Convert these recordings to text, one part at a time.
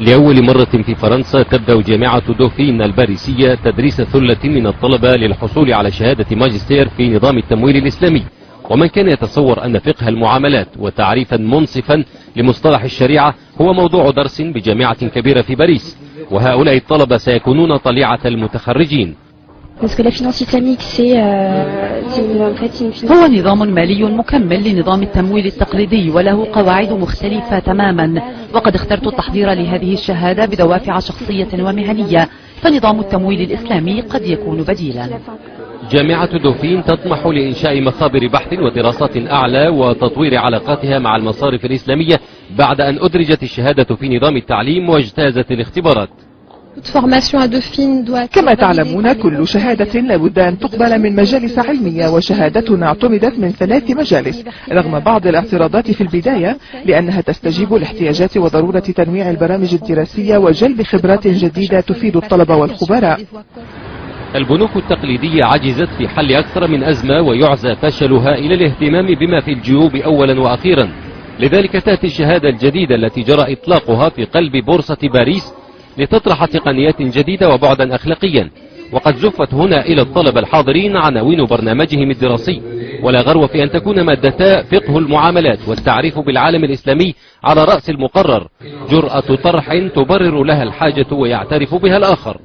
لأول مرة في فرنسا تبدأ جامعة دوفين الباريسية تدريس ثلة من الطلبة للحصول على شهادة ماجستير في نظام التمويل الإسلامي. ومن كان يتصور أن فقه المعاملات وتعريفا منصفا لمصطلح الشريعة هو موضوع درس بجامعة كبيرة في باريس، وهؤلاء الطلبة سيكونون طليعة المتخرجين. هو نظام مالي مكمل لنظام التمويل التقليدي وله قواعد مختلفة تماما، وقد اخترت التحضير لهذه الشهادة بدوافع شخصية ومهنية، فنظام التمويل الإسلامي قد يكون بديلا. جامعة دوفين تطمح لإنشاء مخابر بحث ودراسات أعلى وتطوير علاقاتها مع المصارف الإسلامية بعد أن أدرجت الشهادة في نظام التعليم واجتازت الاختبارات. كما تعلمون كل شهادة لابد أن تقبل من مجالس علمية، وشهادتنا اعتمدت من 3 مجالس رغم بعض الاعتراضات في البداية، لأنها تستجيب لاحتياجات وضرورة تنويع البرامج الدراسية وجلب خبرات جديدة تفيد الطلبة والخبراء. البنوك التقليدية عجزت في حل أكثر من أزمة، ويعزى فشلها إلى الاهتمام بما في الجيوب أولا وأخيرا. لذلك تأتي الشهادة الجديدة التي جرى إطلاقها في قلب بورصة باريس لتطرح تقنيات جديدة وبعدا أخلاقيا. وقد زفت هنا إلى الطلبة الحاضرين عناوين برنامجهم الدراسي، ولا غرو في أن تكون مادتا فقه المعاملات والتعريف بالعالم الإسلامي على رأس المقرر، جرأة طرح تبرر لها الحاجة ويعترف بها الآخر.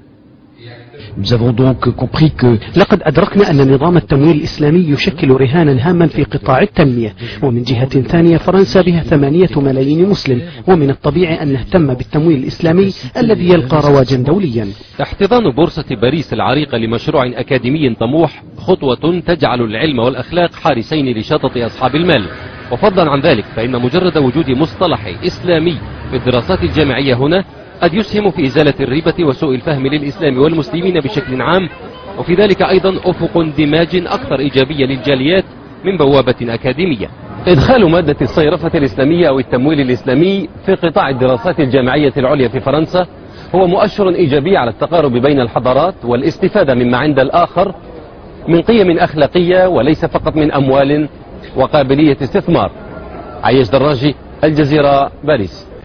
لقد أدركنا أن نظام التمويل الإسلامي يشكل رهانا هاما في قطاع التنمية، ومن جهة ثانية فرنسا بها 8 ملايين مسلم، ومن الطبيعي أن نهتم بالتمويل الإسلامي الذي يلقى رواجا دوليا. احتضان بورصة باريس العريقة لمشروع أكاديمي طموح خطوة تجعل العلم والأخلاق حارسين لشطط أصحاب المال. وفضلا عن ذلك فإن مجرد وجود مصطلح إسلامي في الدراسات الجامعية هنا قد يسهم في إزالة الريبة وسوء الفهم للإسلام والمسلمين بشكل عام، وفي ذلك أيضا أفق اندماج أكثر إيجابية للجاليات من بوابة أكاديمية. إدخال مادة الصيرفة الإسلامية أو التمويل الإسلامي في قطاع الدراسات الجامعية العليا في فرنسا هو مؤشر إيجابي على التقارب بين الحضارات والاستفادة مما عند الآخر من قيم أخلاقية وليس فقط من أموال وقابلية استثمار. عياش دراجي، الجزيرة، باريس.